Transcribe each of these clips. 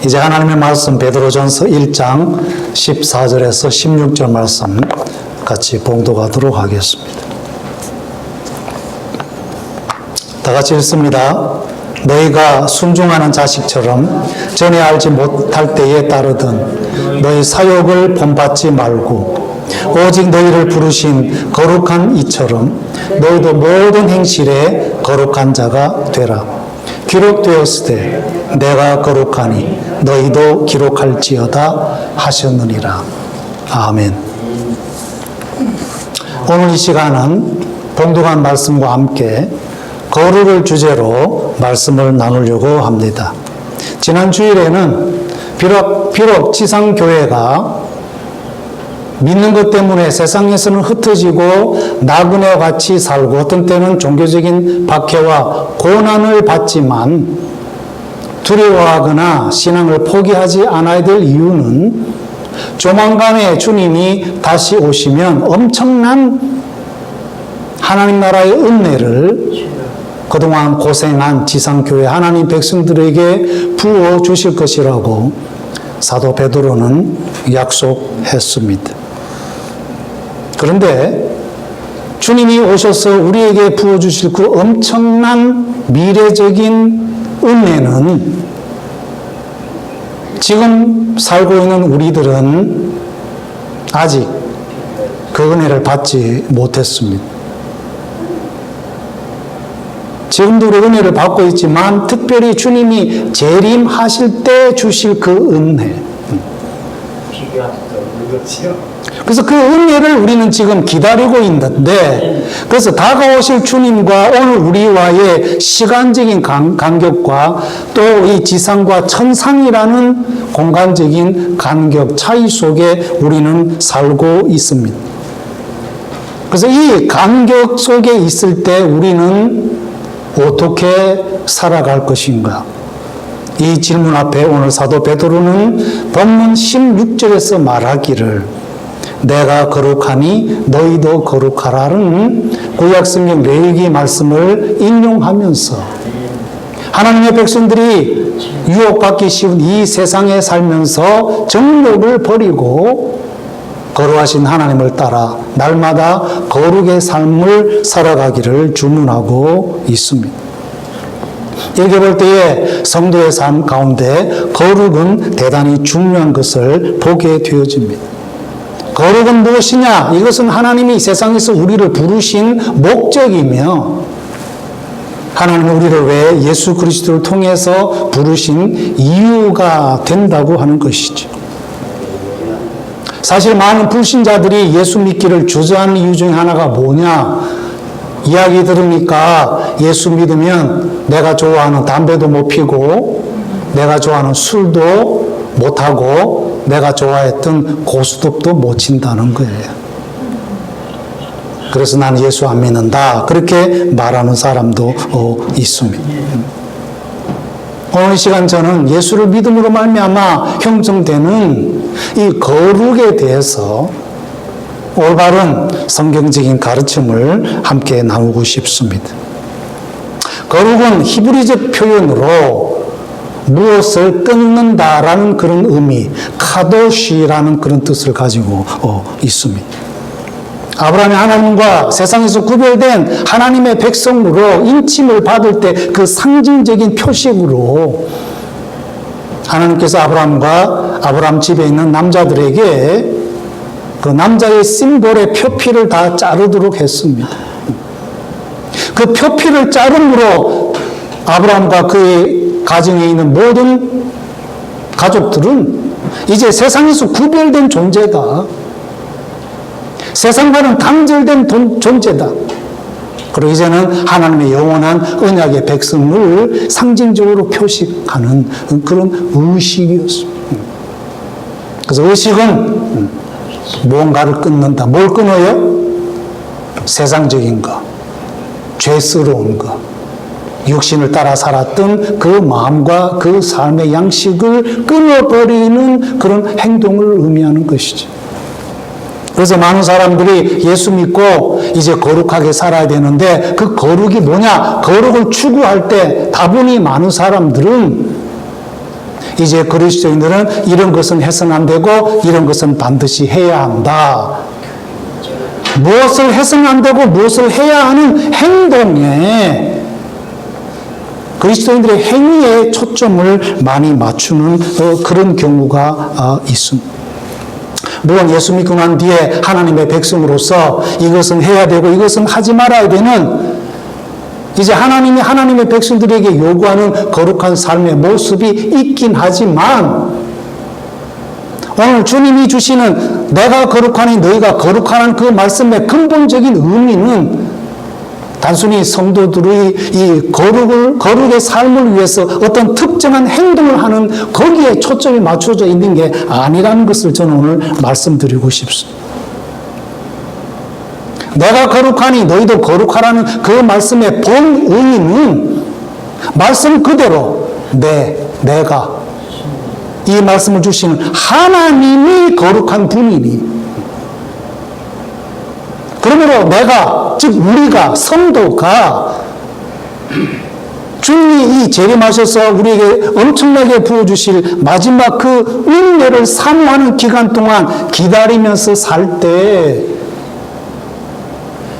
이제 하나님의 말씀 베드로전서 1장 14절에서 16절 말씀 같이 봉독하도록 하겠습니다. 다 같이 읽습니다. 너희가 순종하는 자식처럼 전에 알지 못할 때에 따르던 너희 사욕을 본받지 말고 오직 너희를 부르신 거룩한 이처럼 너희도 모든 행실에 거룩한 자가 되라. 기록되었으되 내가 거룩하니 너희도 기록할지어다 하셨느니라. 아멘. 오늘 이 시간은 봉독한 말씀과 함께 거룩을 주제로 말씀을 나누려고 합니다. 지난 주일에는 비록 지상교회가 믿는 것 때문에 세상에서는 흩어지고 나그네와 같이 살고 어떤 때는 종교적인 박해와 고난을 받지만 두려워하거나 신앙을 포기하지 않아야 될 이유는 조만간에 주님이 다시 오시면 엄청난 하나님 나라의 은혜를 그동안 고생한 지상교회 하나님 백성들에게 부어주실 것이라고 사도 베드로는 약속했습니다. 그런데 주님이 오셔서 우리에게 부어주실 그 엄청난 미래적인 은혜는 지금 살고 있는 우리들은 아직 그 은혜를 받지 못했습니다. 지금도 우리 은혜를 받고 있지만 특별히 주님이 재림하실 때 주실 그 은혜. 그래서 그 은혜를 우리는 지금 기다리고 있는데, 그래서 다가오실 주님과 오늘 우리와의 시간적인 간격과 또 이 지상과 천상이라는 공간적인 간격 차이 속에 우리는 살고 있습니다. 그래서 이 간격 속에 있을 때 우리는 어떻게 살아갈 것인가? 이 질문 앞에 오늘 사도 베드로는 본문 16절에서 말하기를 내가 거룩하니 너희도 거룩하라는 구약성경 레위기 말씀을 인용하면서 하나님의 백성들이 유혹받기 쉬운 이 세상에 살면서 정욕을 버리고 거룩하신 하나님을 따라 날마다 거룩의 삶을 살아가기를 주문하고 있습니다. 이렇게 볼 때에 성도의 삶 가운데 거룩은 대단히 중요한 것을 보게 되어집니다. 거룩은 무엇이냐? 이것은 하나님이 세상에서 우리를 부르신 목적이며 하나님은 우리를 왜 예수 그리스도를 통해서 부르신 이유가 된다고 하는 것이죠. 사실 많은 불신자들이 예수 믿기를 주저하는 이유 중에 하나가 뭐냐? 이야기 들으니까 예수 믿으면 내가 좋아하는 담배도 못 피고 내가 좋아하는 술도 못 하고 내가 좋아했던 고스톱도 못 친다는 거예요. 그래서 나는 예수 안 믿는다. 그렇게 말하는 사람도 있습니다. 오늘 시간 저는 예수를 믿음으로 말미암아 형성되는 이 거룩에 대해서 올바른 성경적인 가르침을 함께 나누고 싶습니다. 거룩은 히브리적 표현으로 무엇을 끊는다라는 그런 의미, 카도시라는 그런 뜻을 가지고 있습니다. 아브라함이 하나님과 세상에서 구별된 하나님의 백성으로 인침을 받을 때 그 상징적인 표식으로 하나님께서 아브라함 집에 있는 남자들에게 그 남자의 심볼의 표피를 다 자르도록 했습니다. 그 표피를 자름으로 아브라함과 그의 가정에 있는 모든 가족들은 이제 세상에서 구별된 존재다. 세상과는 단절된 존재다. 그리고 이제는 하나님의 영원한 언약의 백성을 상징적으로 표식하는 그런 의식이었습니다. 그래서 의식은 무언가를 끊는다. 뭘 끊어요? 세상적인 거, 죄스러운 거, 육신을 따라 살았던 그 마음과 그 삶의 양식을 끊어버리는 그런 행동을 의미하는 것이죠. 그래서 많은 사람들이 예수 믿고 이제 거룩하게 살아야 되는데 그 거룩이 뭐냐? 거룩을 추구할 때 다분히 많은 사람들은 이제 그리스도인들은 이런 것은 해서는 안 되고 이런 것은 반드시 해야 한다. 무엇을 해서는 안 되고 무엇을 해야 하는 행동에 그리스도인들의 행위에 초점을 많이 맞추는 그런 경우가 있습니다. 물론 예수 믿고 난 뒤에 하나님의 백성으로서 이것은 해야 되고 이것은 하지 말아야 되는 이제 하나님이 하나님의 백성들에게 요구하는 거룩한 삶의 모습이 있긴 하지만 오늘 주님이 주시는 내가 거룩하니 너희가 거룩하는 그 말씀의 근본적인 의미는 단순히 성도들의 이 거룩의 삶을 위해서 어떤 특정한 행동을 하는 거기에 초점이 맞춰져 있는 게 아니라는 것을 저는 오늘 말씀드리고 싶습니다. 내가 거룩하니 너희도 거룩하라는 그 말씀의 본 의미는 말씀 그대로 내가 이 말씀을 주시는 하나님이 거룩한 분이니 그러므로 내가 즉 우리가 성도가 주님이 이 재림하셔서 우리에게 엄청나게 부어주실 마지막 그 은혜를 사모하는 기간 동안 기다리면서 살 때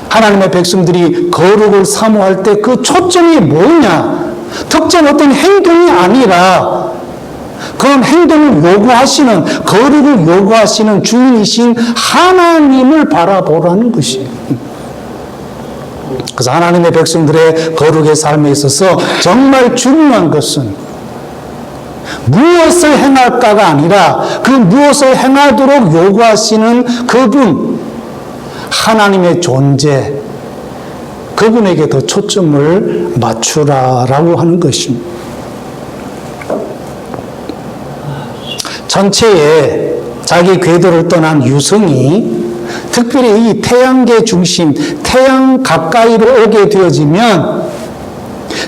하나님의 백성들이 거룩을 사모할 때 그 초점이 뭐냐? 특정 어떤 행동이 아니라 그런 행동을 요구하시는, 거룩을 요구하시는 주인이신 하나님을 바라보라는 것이에요. 그래서 하나님의 백성들의 거룩의 삶에 있어서 정말 중요한 것은 무엇을 행할까가 아니라 그 무엇을 행하도록 요구하시는 그분, 하나님의 존재, 그분에게 더 초점을 맞추라라고 하는 것입니다. 전체에 자기 궤도를 떠난 유성이 특별히 이 태양계 중심, 태양 가까이로 오게 되어지면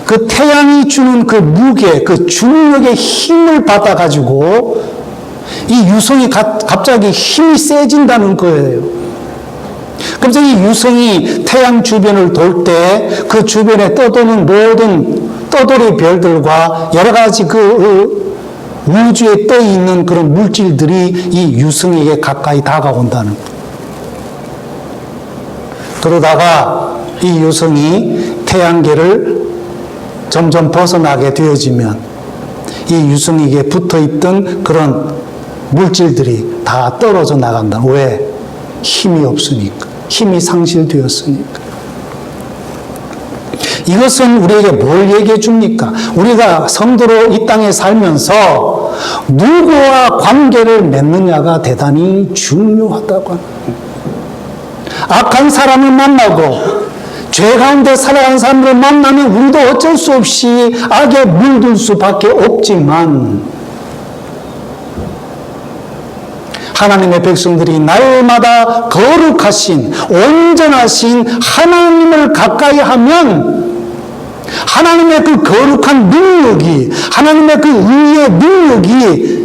그 태양이 주는 그 무게, 그 중력의 힘을 받아가지고 이 유성이 갑자기 힘이 세진다는 거예요. 그래서 이 유성이 태양 주변을 돌 때 그 주변에 떠도는 모든 떠돌이 별들과 여러 가지 우주에 떠 있는 그런 물질들이 이 유성에게 가까이 다가온다는 거예요. 그러다가 이 유성이 태양계를 점점 벗어나게 되어지면 이 유성에게 붙어 있던 그런 물질들이 다 떨어져 나간다. 왜? 힘이 없으니까. 힘이 상실되었으니까. 이것은 우리에게 뭘 얘기해 줍니까? 우리가 성도로 이 땅에 살면서 누구와 관계를 맺느냐가 대단히 중요하다고 합니다. 악한 사람을 만나고 죄 가운데 살아가는 사람을 만나면 우리도 어쩔 수 없이 악에 물들 수밖에 없지만 하나님의 백성들이 날마다 거룩하신 온전하신 하나님을 가까이 하면 하나님의 그 거룩한 능력이, 하나님의 그 의의 능력이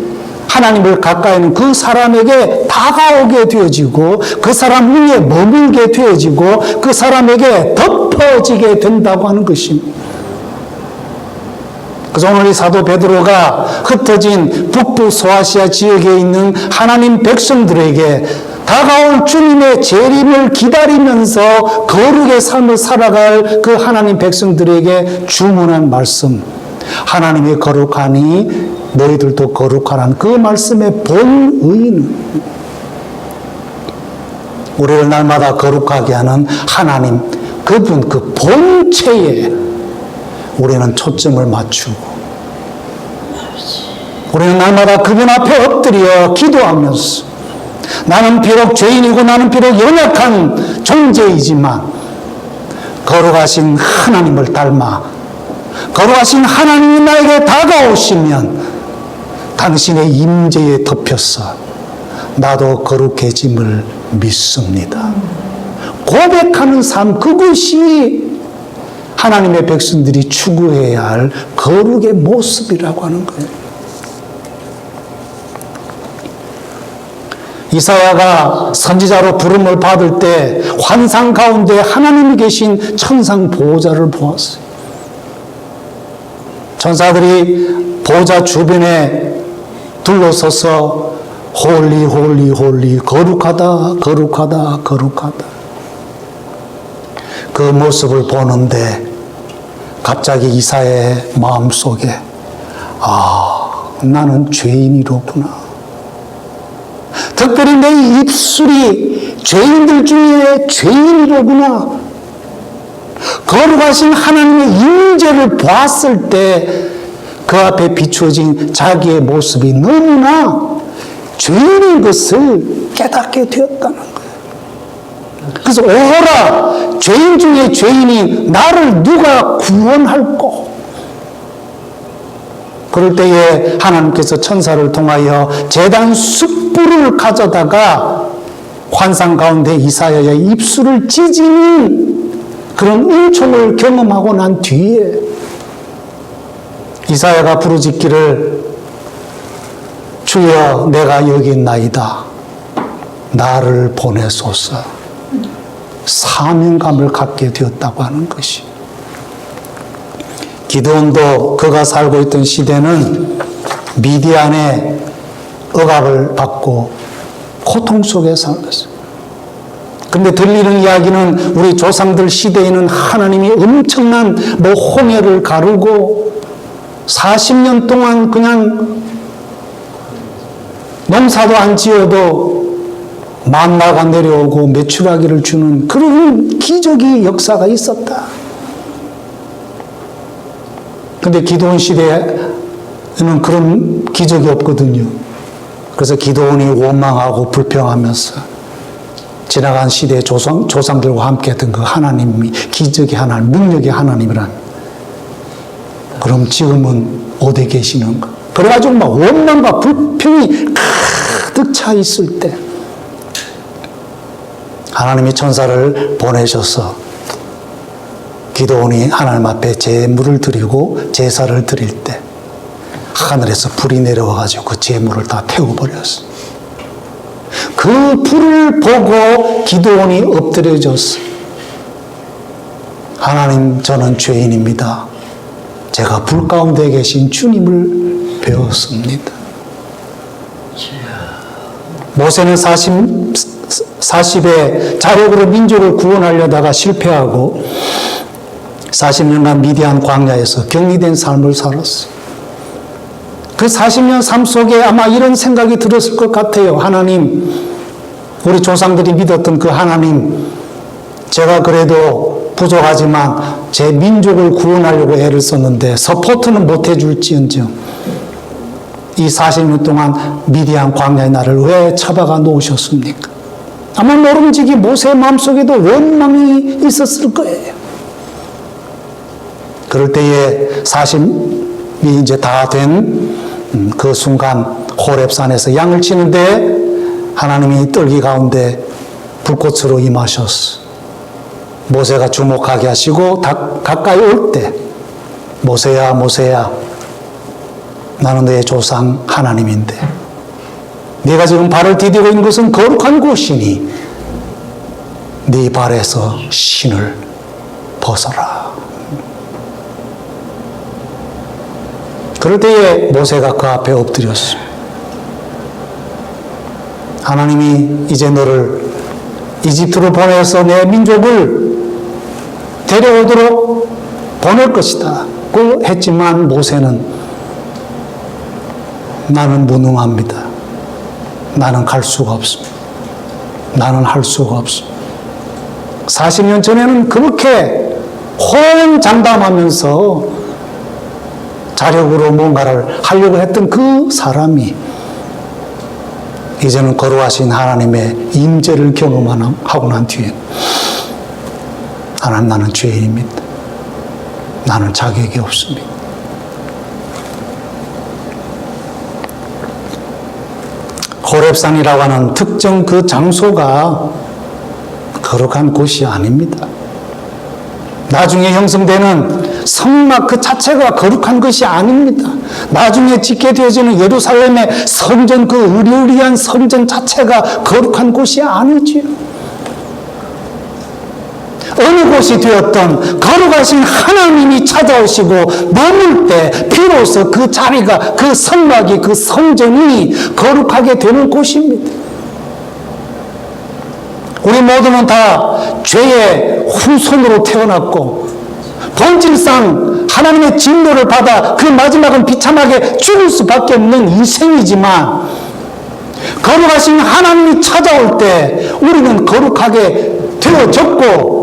하나님을 가까이 하는 그 사람에게 다가오게 되어지고 그 사람 위에 머물게 되어지고 그 사람에게 덮어지게 된다고 하는 것입니다. 그래서 오늘 이 사도 베드로가 흩어진 북부 소아시아 지역에 있는 하나님 백성들에게 다가올 주님의 재림을 기다리면서 거룩의 삶을 살아갈 그 하나님 백성들에게 주문한 말씀, 하나님이 거룩하니 너희들도 거룩하라는 그 말씀의 본 의의는 우리를 날마다 거룩하게 하는 하나님, 그분 그 본체에 우리는 초점을 맞추고 우리는 날마다 그분 앞에 엎드려 기도하면서 나는 비록 죄인이고 나는 비록 연약한 존재이지만 거룩하신 하나님을 닮아 거룩하신 하나님이 나에게 다가오시면 당신의 임재에 덮여서 나도 거룩해짐을 믿습니다. 고백하는 삶, 그것이 하나님의 백성들이 추구해야 할 거룩의 모습이라고 하는 거예요. 이사야가 선지자로 부름을 받을 때 환상 가운데 하나님이 계신 천상 보호자를 보았어요. 천사들이 보호자 주변에 둘러서서 홀리 홀리 홀리 거룩하다 거룩하다 거룩하다. 그 모습을 보는데 갑자기 이사야의 마음속에 나는 죄인이로구나. 특별히 내 입술이 죄인들 중에 죄인이로구나. 거룩하신 하나님의 임재를 보았을 때 그 앞에 비추어진 자기의 모습이 너무나 죄인인 것을 깨닫게 되었다는 거예요. 그래서 오호라, 죄인 중에 죄인이 나를 누가 구원할꼬. 그럴 때에 하나님께서 천사를 통하여 제단 숯불을 가져다가 환상 가운데 이사야의 입술을 찢는 그런 은총을 경험하고 난 뒤에 이사야가 부르짖기를 주여 내가 여기 있나이다. 나를 보내소서. 사명감을 갖게 되었다고 하는 것이. 기드온도 그가 살고 있던 시대는 미디안의 억압을 받고 고통 속에 살았어요. 근데 들리는 이야기는 우리 조상들 시대에는 하나님이 엄청난 홍해를 가르고 40년 동안 그냥 농사도 안 지어도 만나가 내려오고 메추라기를 주는 그런 기적의 역사가 있었다. 근데 기드온 시대에는 그런 기적이 없거든요. 그래서 기드온이 원망하고 불평하면서 지나간 시대의 조상들과 함께 했던 그 하나님이 기적의 하나님, 능력의 하나님이란. 그럼 지금은 어디 계시는가? 그래가지고 막 원망과 불평이 가득 차 있을 때 하나님이 천사를 보내셔서 기드온이 하나님 앞에 제물을 드리고 제사를 드릴 때 하늘에서 불이 내려와가지고 그 제물을 다 태워버렸어. 그 불을 보고 기드온이 엎드려졌어. 하나님, 저는 죄인입니다. 제가 불 가운데 계신 주님을 배웠습니다. 모세는 40의 자력으로 민족을 구원하려다가 실패하고 40년간 미디안 광야에서 격리된 삶을 살았어. 그 40년 삶 속에 아마 이런 생각이 들었을 것 같아요. 하나님, 우리 조상들이 믿었던 그 하나님, 제가 그래도 부족하지만 제 민족을 구원하려고 애를 썼는데 서포트는 못 해줄지언정 이 40년 동안 미디안 광야의 나를 왜 잡아가 놓으셨습니까? 아마 모름지기 모세의 마음속에도 원망이 있었을 거예요. 그럴 때에 40이 이제 다 된 그 순간 호렙산에서 양을 치는데 하나님이 떨기 가운데 불꽃으로 임하셨어. 모세가 주목하게 하시고 가까이 올 때 모세야 모세야, 나는 너의 조상 하나님인데 네가 지금 발을 디디고 있는 것은 거룩한 곳이니 네 발에서 신을 벗어라. 그럴 때에 모세가 그 앞에 엎드렸습니다. 하나님이 이제 너를 이집트로 보내서 내 민족을 데려오도록 보낼 것이다. 그 했지만 모세는 나는 무능합니다. 나는 갈 수가 없습니다. 나는 할 수가 없습니다. 40년 전에는 그렇게 호언장담하면서 자력으로 뭔가를 하려고 했던 그 사람이 이제는 거룩하신 하나님의 임재를 경험하고 난 뒤에 하나님, 나는 죄인입니다. 나는 자격이 없습니다. 호렙산이라고 하는 특정 그 장소가 거룩한 곳이 아닙니다. 나중에 형성되는 성막 그 자체가 거룩한 것이 아닙니다. 나중에 짓게 되어지는 예루살렘의 성전, 그 으리으리한 성전 자체가 거룩한 곳이 아니지요. 어느 곳이 되었던 거룩하신 하나님이 찾아오시고 머물 때 비로소 그 자리가, 그 성막이, 그 성전이 거룩하게 되는 곳입니다. 우리 모두는 다 죄의 후손으로 태어났고 본질상 하나님의 진노를 받아 그 마지막은 비참하게 죽을 수밖에 없는 인생이지만 거룩하신 하나님이 찾아올 때 우리는 거룩하게 되어졌고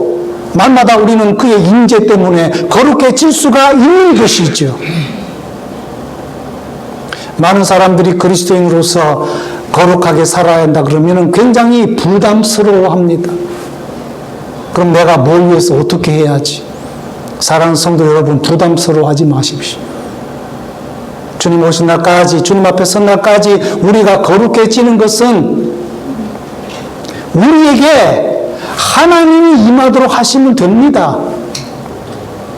날마다 우리는 그의 임재 때문에 거룩해질 수가 있는 것이죠. 많은 사람들이 그리스도인으로서 거룩하게 살아야 한다 그러면 굉장히 부담스러워합니다. 그럼 내가 뭘 위해서 어떻게 해야지? 사랑하는 성도 여러분, 부담스러워하지 마십시오. 주님 오신 날까지, 주님 앞에 선 날까지 우리가 거룩해지는 것은 우리에게 하나님이 임하도록 하시면 됩니다.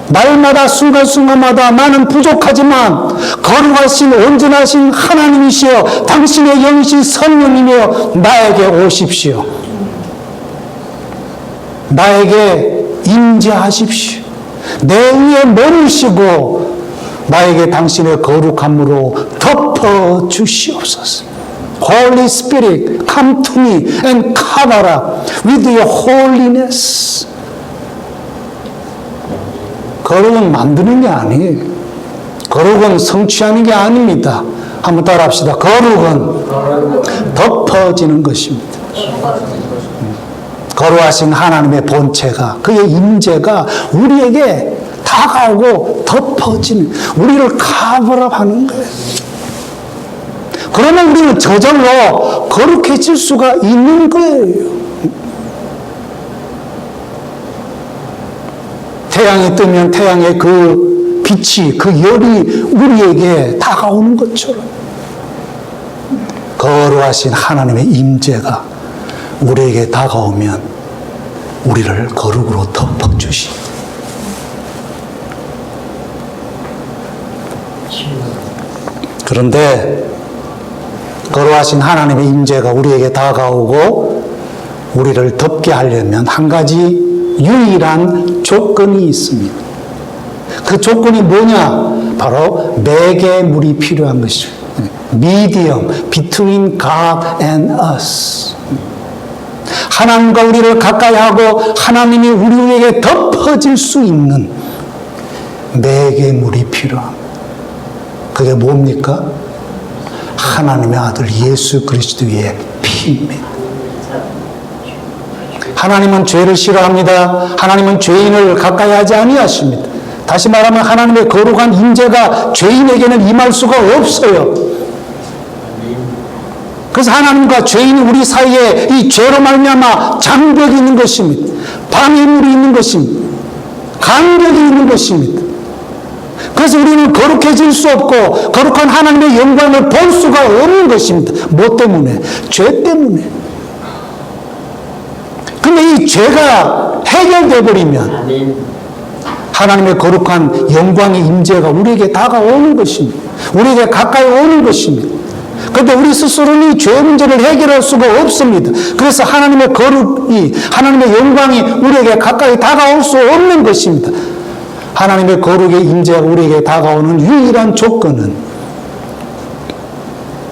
날마다 순간순간마다 나는 부족하지만 거룩하신 온전하신 하나님이시여 당신의 영이신 성령이며 나에게 오십시오. 나에게 임재하십시오. 내 위에 머무시고 나에게 당신의 거룩함으로 덮어 주시옵소서. Holy Spirit, come to me and cover up with your holiness. 거룩은 만드는 게 아니에요. 거룩은 성취하는 게 아닙니다. 한번 따라합시다. 거룩은 덮어지는 것입니다. 거룩하신 하나님의 본체가, 그의 임재가 우리에게 다가오고 덮어지는, 우리를 커버업하는 거예요. 그러면 우리는 저절로 거룩해질 수가 있는 거예요. 태양이 뜨면 태양의 그 빛이, 그 열이 우리에게 다가오는 것처럼 거룩하신 하나님의 임재가 우리에게 다가오면 우리를 거룩으로 덮어주십니다. 그런데 거룩하신 하나님의 임재가 우리에게 다가오고 우리를 덮게 하려면 한 가지 유일한 조건이 있습니다. 그 조건이 뭐냐? 바로 매개물이 필요한 것이죠. Medium between God and us. 하나님과 우리를 가까이 하고 하나님이 우리에게 덮어질 수 있는 매개물이 필요합니다. 그게 뭡니까? 하나님의 아들 예수 그리스도의 피입니다. 하나님은 죄를 싫어합니다. 하나님은 죄인을 가까이 하지 아니하십니다. 다시 말하면 하나님의 거룩한 임재가 죄인에게는 임할 수가 없어요. 그래서 하나님과 죄인이 우리 사이에 이 죄로 말미암아 장벽이 있는 것입니다. 방해물이 있는 것입니다. 간격이 있는 것입니다. 그래서 우리는 거룩해질 수 없고 거룩한 하나님의 영광을 볼 수가 없는 것입니다. 뭐 때문에? 죄 때문에. 근데 이 죄가 해결되어 버리면 하나님의 거룩한 영광의 임재가 우리에게 다가오는 것입니다. 우리에게 가까이 오는 것입니다. 그런데 우리 스스로는 이 죄 문제를 해결할 수가 없습니다. 그래서 하나님의 거룩이, 하나님의 영광이 우리에게 가까이 다가올 수 없는 것입니다. 하나님의 거룩의 임재가 우리에게 다가오는 유일한 조건은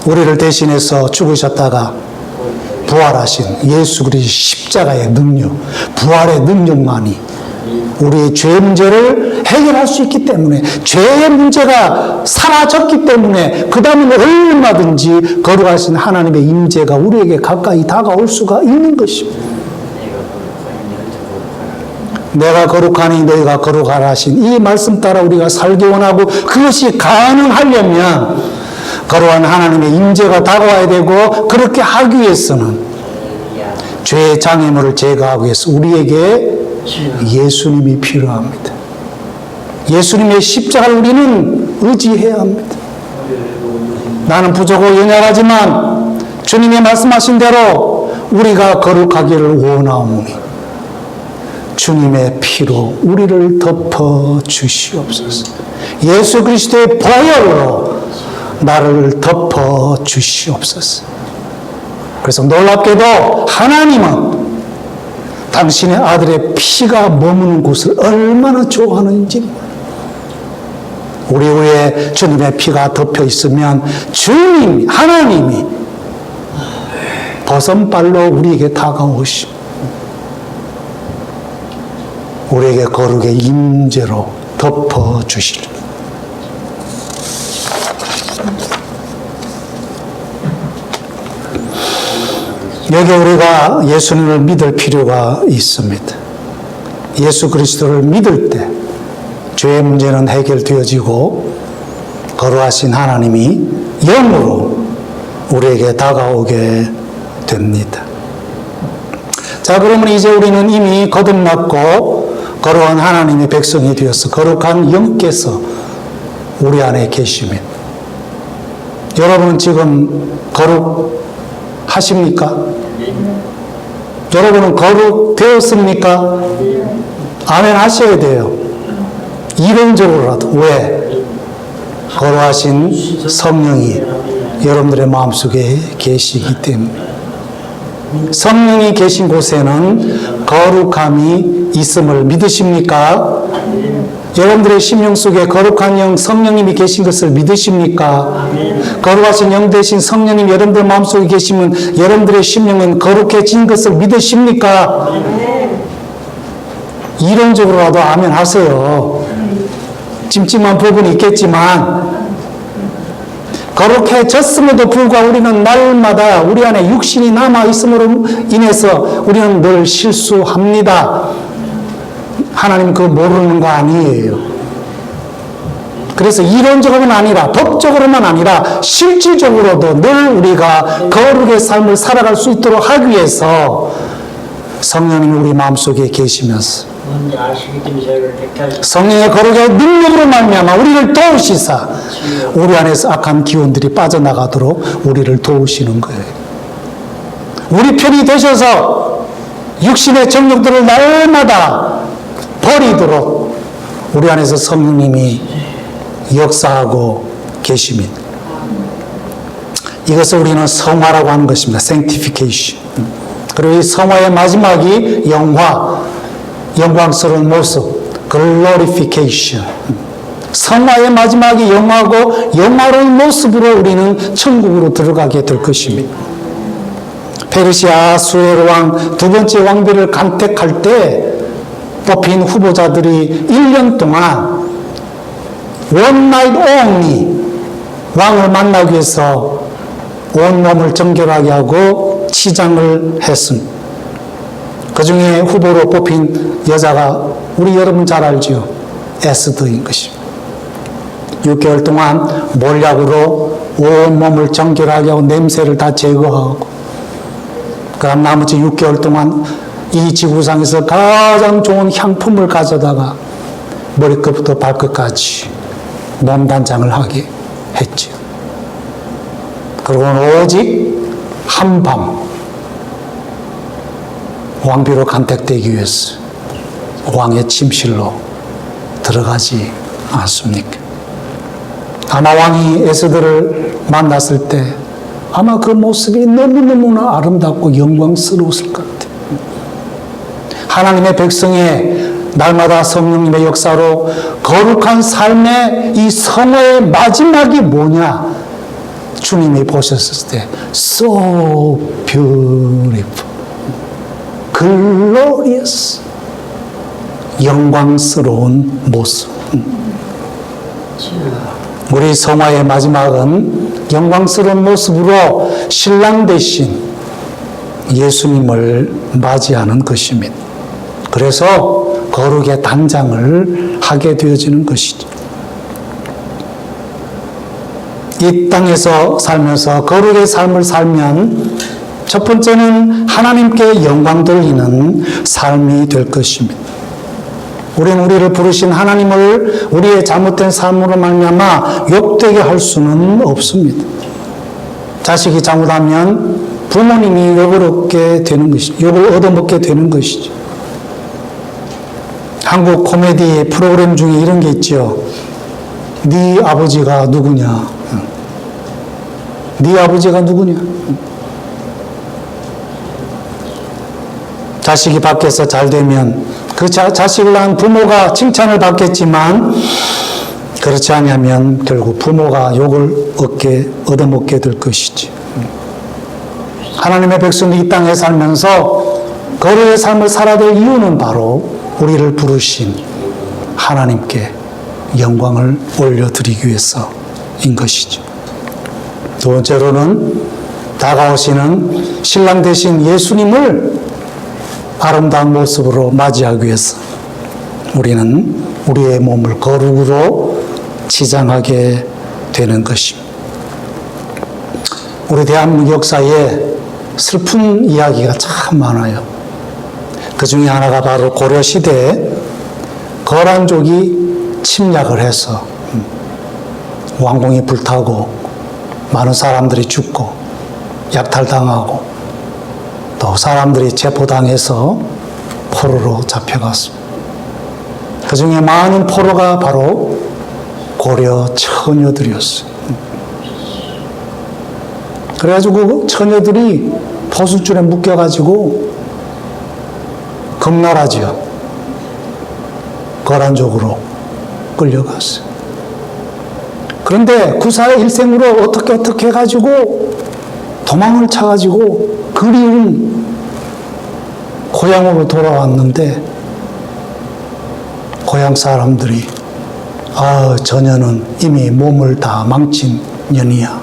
우리를 대신해서 죽으셨다가 부활하신 예수 그리스도의 십자가의 능력, 부활의 능력만이 우리의 죄 문제를 해결할 수 있기 때문에, 죄의 문제가 사라졌기 때문에 그 다음에는 얼마든지 거룩하신 하나님의 임재가 우리에게 가까이 다가올 수가 있는 것입니다. 내가 거룩하니 너희가 거룩하라 하신 이 말씀 따라 우리가 살기 원하고 그것이 가능하려면 거룩한 하나님의 임재가 다가와야 되고, 그렇게 하기 위해서는 죄의 장애물을 제거하기 위해서 우리에게 예수님이 필요합니다. 예수님의 십자가를 우리는 의지해야 합니다. 나는 부족하고 연약하지만 주님이 말씀하신 대로 우리가 거룩하기를 원하오니 주님의 피로 우리를 덮어 주시옵소서. 예수 그리스도의 보혈로 나를 덮어 주시옵소서. 그래서 놀랍게도 하나님은 당신의 아들의 피가 머무는 곳을 얼마나 좋아하는지. 우리 위에 주님의 피가 덮여 있으면 주님, 하나님이 버선발로 우리에게 다가오시 우리에게 거룩의 임재로 덮어주시리. 여기 우리가 예수님을 믿을 필요가 있습니다. 예수 그리스도를 믿을 때 죄의 문제는 해결되어지고 거룩하신 하나님이 영으로 우리에게 다가오게 됩니다. 자, 그러면 이제 우리는 이미 거듭났고 거룩한 하나님의 백성이 되어서 거룩한 영께서 우리 안에 계시면 여러분은 지금 거룩하십니까? 여러분은 거룩되었습니까? 아멘 하셔야 돼요. 이론적으로라도. 왜? 거룩하신 성령이 여러분들의 마음속에 계시기 때문에. 성령이 계신 곳에는 거룩함이 있음을 믿으십니까? 여러분들의 심령 속에 거룩한 영 성령님이 계신 것을 믿으십니까? 거룩하신 영 대신 성령님 여러분들 마음속에 계시면 여러분들의 심령은 거룩해진 것을 믿으십니까? 이론적으로라도 아멘 하세요. 찜찜한 부분이 있겠지만 거룩해졌음에도 불구하고 우리는 날마다 우리 안에 육신이 남아있음으로 인해서 우리는 늘 실수합니다. 하나님 그거 모르는 거 아니에요. 그래서 이론적으로만 아니라 법적으로만 아니라 실질적으로도 늘 우리가 거룩의 삶을 살아갈 수 있도록 하기 위해서 성령님이 우리 마음속에 계시면서 성령의 거룩의 능력으로 말미암아 우리를 도우시사 우리 안에서 악한 기운들이 빠져나가도록 우리를 도우시는 거예요. 우리 편이 되셔서 육신의 정욕들을 날마다 버리도록 우리 안에서 성령님이 역사하고 계십니다. 이것을 우리는 성화라고 하는 것입니다. sanctification. 그리고 이 성화의 마지막이 영화, 영광스러운 모습, glorification. 성화의 마지막이 영화고 영화로운 모습으로 우리는 천국으로 들어가게 될 것입니다. 페르시아 수헤르 왕 두 번째 왕비를 간택할 때 뽑힌 후보자들이 1년 동안 one night only 왕을 만나기 위해서 온몸을 정결하게 하고 치장을 했습니다. 그 중에 후보로 뽑힌 여자가 우리 여러분 잘 알죠? 에스더인 것입니다. 6개월 동안 몰약으로 온몸을 정결하게 하고 냄새를 다 제거하고 그다음 나머지 6개월 동안 이 지구상에서 가장 좋은 향품을 가져다가 머리끝부터 발끝까지 몸단장을 하게 했죠. 그리고는 오직 한밤 왕비로 간택되기 위해서 왕의 침실로 들어가지 않습니까? 아마 왕이 에스더를 만났을 때 아마 그 모습이 너무너무나 아름답고 영광스러웠을 것 같아요. 하나님의 백성의 날마다 성령님의 역사로 거룩한 삶의 이 성화의 마지막이 뭐냐? 주님이 보셨을 때 so beautiful, glorious, 영광스러운 모습. 우리 성화의 마지막은 영광스러운 모습으로 신랑 대신 예수님을 맞이하는 것입니다. 그래서 거룩의 단장을 하게 되어지는 것이죠. 이 땅에서 살면서 거룩의 삶을 살면 첫 번째는 하나님께 영광 돌리는 삶이 될 것입니다. 우리는 우리를 부르신 하나님을 우리의 잘못된 삶으로 말미암아 욕되게 할 수는 없습니다. 자식이 잘못하면 부모님이 욕을 얻게 되는 것이죠. 욕을 얻어먹게 되는 것이죠. 한국 코미디 프로그램 중에 이런 게 있죠. 네 아버지가 누구냐? 네 아버지가 누구냐? 자식이 밖에서 잘 되면 그 자식을 낳은 부모가 칭찬을 받겠지만 그렇지 않으면 결국 부모가 욕을 얻어먹게 될 것이지. 하나님의 백성이 이 땅에 살면서 거룩의 삶을 살아야 될 이유는 바로 우리를 부르신 하나님께 영광을 올려드리기 위해서인 것이죠. 두 번째로는 다가오시는 신랑 되신 예수님을 아름다운 모습으로 맞이하기 위해서 우리는 우리의 몸을 거룩으로 치장하게 되는 것입니다. 우리 대한민국 역사에 슬픈 이야기가 참 많아요. 그 중에 하나가 바로 고려시대에 거란족이 침략을 해서 왕궁이 불타고 많은 사람들이 죽고 약탈당하고 또 사람들이 체포당해서 포로로 잡혀갔습니다. 그 중에 많은 포로가 바로 고려 처녀들이었어요. 그래가지고 처녀들이 포수줄에 묶여가지고 금나라지요. 거란족으로 끌려갔어요. 그런데 구사의 일생으로 어떻게 해가지고 도망을 차가지고 그리운 고향으로 돌아왔는데 고향 사람들이 저녀는 이미 몸을 다 망친 년이야.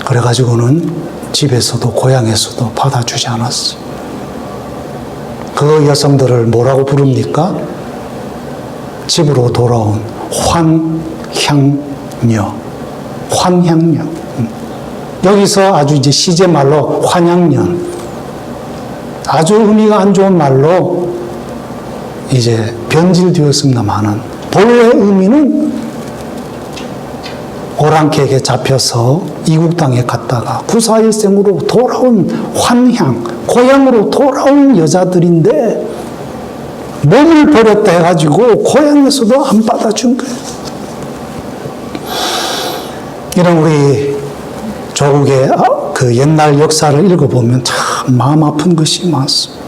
그래가지고는 집에서도 고향에서도 받아주지 않았어. 그 여성들을 뭐라고 부릅니까? 집으로 돌아온 환향녀. 환향녀. 여기서 아주 이제 시제말로 환양년. 아주 의미가 안 좋은 말로 이제 변질되었습니다만은 본래 의미는 오랑캐에게 잡혀서 이국 땅에 갔다가 구사일생으로 돌아온 환향, 고향으로 돌아온 여자들인데 몸을 버렸다 해가지고 고향에서도 안 받아준 거예요. 이런 우리 조국의 그 옛날 역사를 읽어보면 참 마음 아픈 것이 많습니다.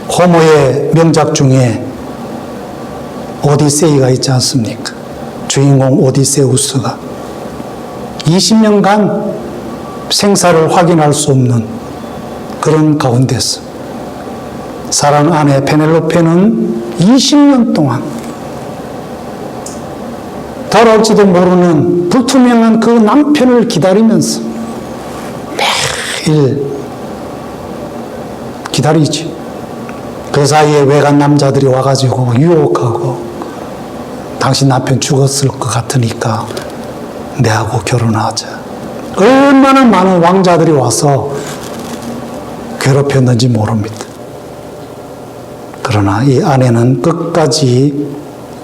호모의 명작 중에 오디세이가 있지 않습니까? 주인공 오디세우스가 20년간 생사를 확인할 수 없는 그런 가운데서 사랑 아내 페넬로페는 20년 동안 돌아올지도 모르는 불투명한 그 남편을 기다리면서 매일 기다리지. 그 사이에 외간 남자들이 와가지고 유혹하고 당신 남편 죽었을 것 같으니까 내하고 결혼하자. 얼마나 많은 왕자들이 와서 괴롭혔는지 모릅니다. 그러나 이 아내는 끝까지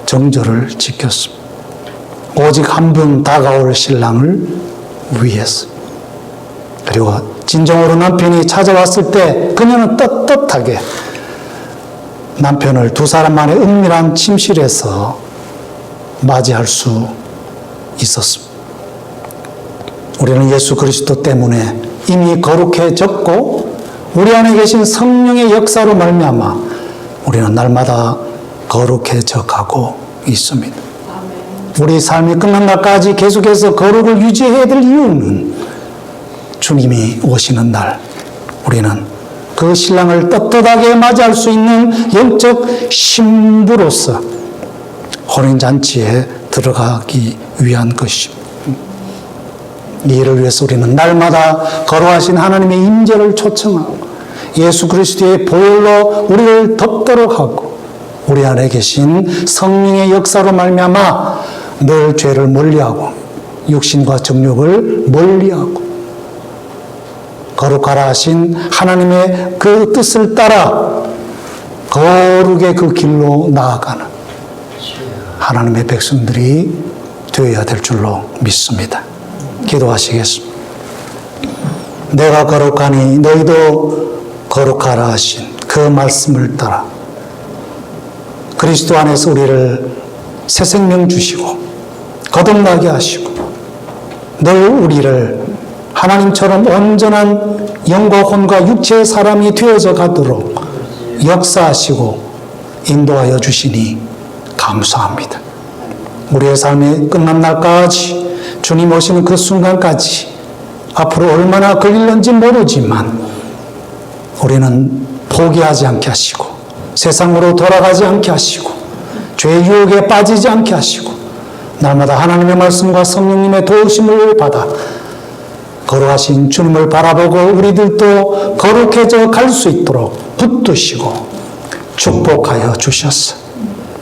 정절을 지켰습니다. 오직 한 분 다가올 신랑을 위해서. 그리고 진정으로 남편이 찾아왔을 때 그녀는 떳떳하게 남편을 두 사람만의 은밀한 침실에서 맞이할 수 있었습니다. 우리는 예수 그리스도 때문에 이미 거룩해졌고 우리 안에 계신 성령의 역사로 말미암아 우리는 날마다 거룩해져 가고 있습니다. 우리 삶이 끝난 날까지 계속해서 거룩을 유지해야 될 이유는 주님이 오시는 날 우리는 그 신랑을 떳떳하게 맞이할 수 있는 영적 신부로서 혼인잔치에 들어가기 위한 것입니다. 이 일을 위해서 우리는 날마다 거룩하신 하나님의 임재를 초청하고 예수 그리스도의 보혈로 우리를 덮도록 하고 우리 안에 계신 성령의 역사로 말미암아 늘 죄를 멀리하고 육신과 정욕을 멀리하고 거룩하라 하신 하나님의 그 뜻을 따라 거룩의 그 길로 나아가는 하나님의 백성들이 되어야 될 줄로 믿습니다. 기도하시겠습니다. 내가 거룩하니 너희도 거룩하라 하신 그 말씀을 따라 그리스도 안에서 우리를 새 생명 주시고 거듭나게 하시고 늘 우리를 하나님처럼 온전한 영과 혼과 육체의 사람이 되어져 가도록 역사하시고 인도하여 주시니 감사합니다. 우리의 삶이 끝난 날까지, 주님 오시는 그 순간까지 앞으로 얼마나 걸릴는지 모르지만 우리는 포기하지 않게 하시고 세상으로 돌아가지 않게 하시고 죄의 유혹에 빠지지 않게 하시고 날마다 하나님의 말씀과 성령님의 도우심을 받아 거룩하신 주님을 바라보고 우리들도 거룩해져 갈 수 있도록 붙드시고 축복하여 주셨어.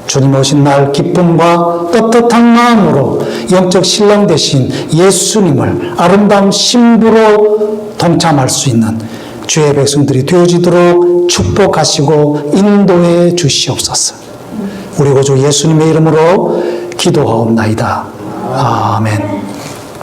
주님 오신 날 기쁨과 떳떳한 마음으로 영적 신랑 되신 예수님을 아름다운 신부로 동참할 수 있는 주의 백성들이 되어지도록 축복하시고 인도해 주시옵소서. 우리 구주 예수님의 이름으로 기도하옵나이다. 아멘.